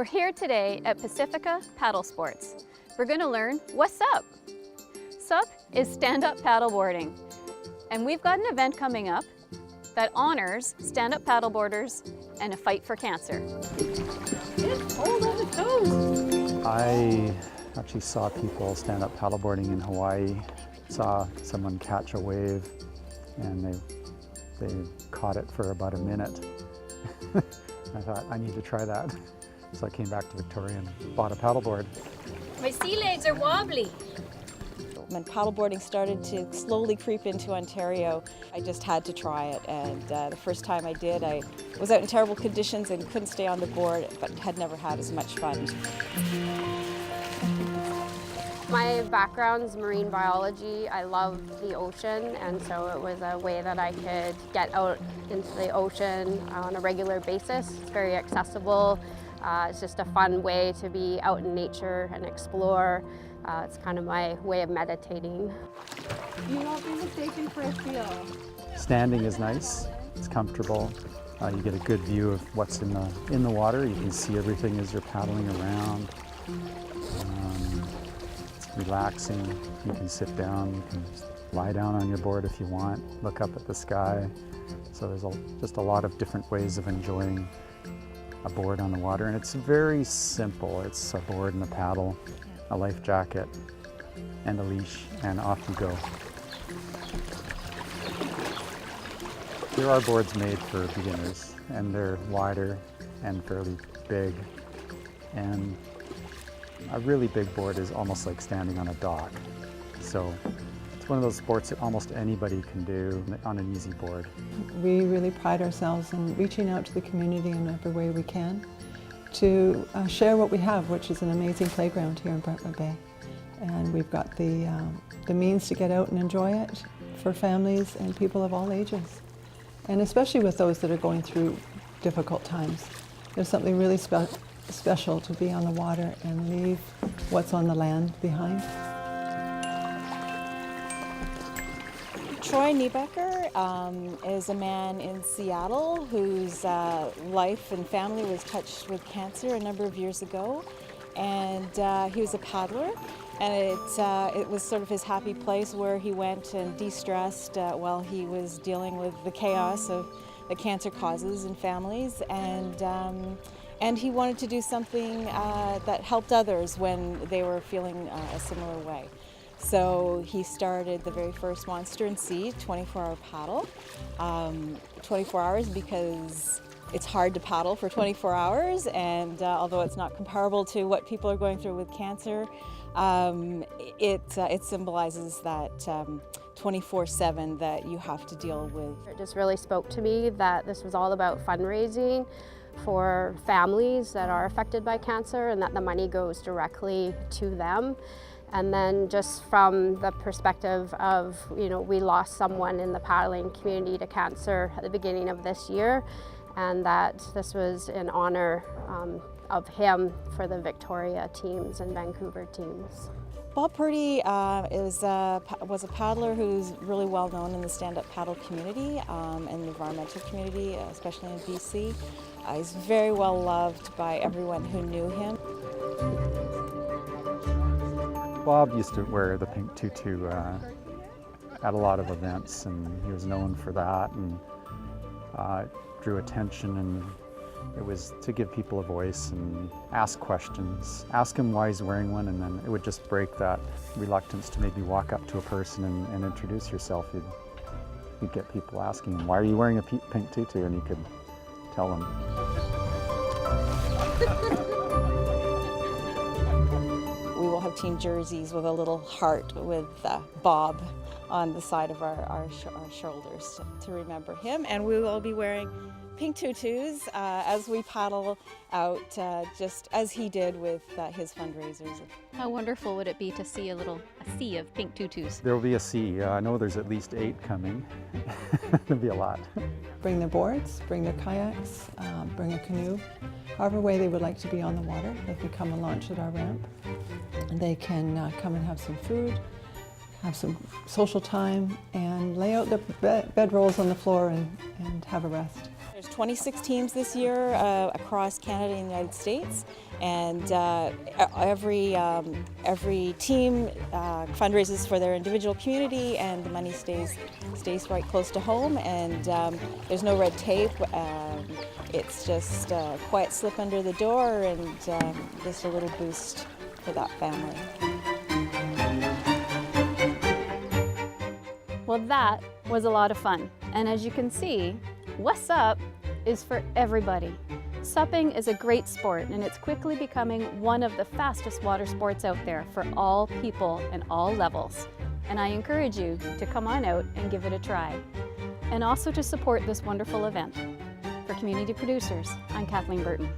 We're here today at Pacifica Paddle Sports. We're going to learn what's SUP. SUP is stand-up paddleboarding. And we've got an event coming up that honors stand-up paddleboarders and a fight for cancer. It's cold on the toes. I actually saw people stand up paddleboarding in Hawaii. Saw someone catch a wave and they caught it for about a minute. I thought, I need to try that. So I came back to Victoria and bought a paddleboard. My sea legs are wobbly. When paddleboarding started to slowly creep into Ontario, I just had to try it. And the first time I did, I was out in terrible conditions and couldn't stay on the board, but had never had as much fun. My background is marine biology. I love the ocean, and so it was a way that I could get out into the ocean on a regular basis. It's very accessible. It's just a fun way to be out in nature and explore. It's kind of my way of meditating. You won't be mistaken for a seal. Standing is nice. It's comfortable. You get a good view of what's in the water. You can see everything as you're paddling around. It's relaxing. You can sit down. You can lie down on your board if you want. Look up at the sky. So there's just a lot of different ways of enjoying a board on the water, and it's very simple. It's a board and a paddle, a life jacket, and a leash, and off you go. There are boards made for beginners, and they're wider and fairly big, and a really big board is almost like standing on a dock. So it's one of those sports that almost anybody can do on an easy board. We really pride ourselves in reaching out to the community in every way we can to share what we have, which is an amazing playground here in Brentwood Bay. And we've got the means to get out and enjoy it for families and people of all ages. And especially with those that are going through difficult times. There's something really special to be on the water and leave what's on the land behind. Troy Niebecker is a man in Seattle whose life and family was touched with cancer a number of years ago, and he was a paddler, and it was sort of his happy place where he went and de-stressed while he was dealing with the chaos of that cancer causes in families, and he wanted to do something that helped others when they were feeling a similar way. So he started the very first Monster and Sea 24-hour paddle. 24 hours because it's hard to paddle for 24 hours, and although it's not comparable to what people are going through with cancer, it symbolizes that 24/7 that you have to deal with. It just really spoke to me that this was all about fundraising for families that are affected by cancer, and that the money goes directly to them. And then just from the perspective of, we lost someone in the paddling community to cancer at the beginning of this year, and that this was in honor of him for the Victoria teams and Vancouver teams. Bob Purdy was a paddler who's really well known in the stand-up paddle community and the environmental community, especially in BC. He's very well loved by everyone who knew him. Bob used to wear the pink tutu at a lot of events, and he was known for that, and drew attention, and it was to give people a voice and ask questions. Ask him why he's wearing one, and then it would just break that reluctance to maybe walk up to a person and introduce yourself. You'd get people asking him, why are you wearing a pink tutu? And he could tell them. We will have team jerseys with a little heart with Bob on the side of our shoulders to remember him. And we will be wearing pink tutus as we paddle out, just as he did with his fundraisers. How wonderful would it be to see a sea of pink tutus? There will be a sea. I know there's at least 8 coming. There'll be a lot. Bring their boards, bring their kayaks, bring a canoe. However way they would like to be on the water, they can come and launch at our ramp. And they can come and have some food, have some social time, and lay out their bedrolls on the floor and have a rest. There's 26 teams this year across Canada and the United States, and every team fundraises for their individual community, and the money stays right close to home, and there's no red tape. It's just a quiet slip under the door and just a little boost for that family. Well, that was a lot of fun. And as you can see, What's Up is for everybody. Supping is a great sport, and it's quickly becoming one of the fastest water sports out there for all people and all levels. And I encourage you to come on out and give it a try. And also to support this wonderful event. For Community Producers, I'm Kathleen Burton.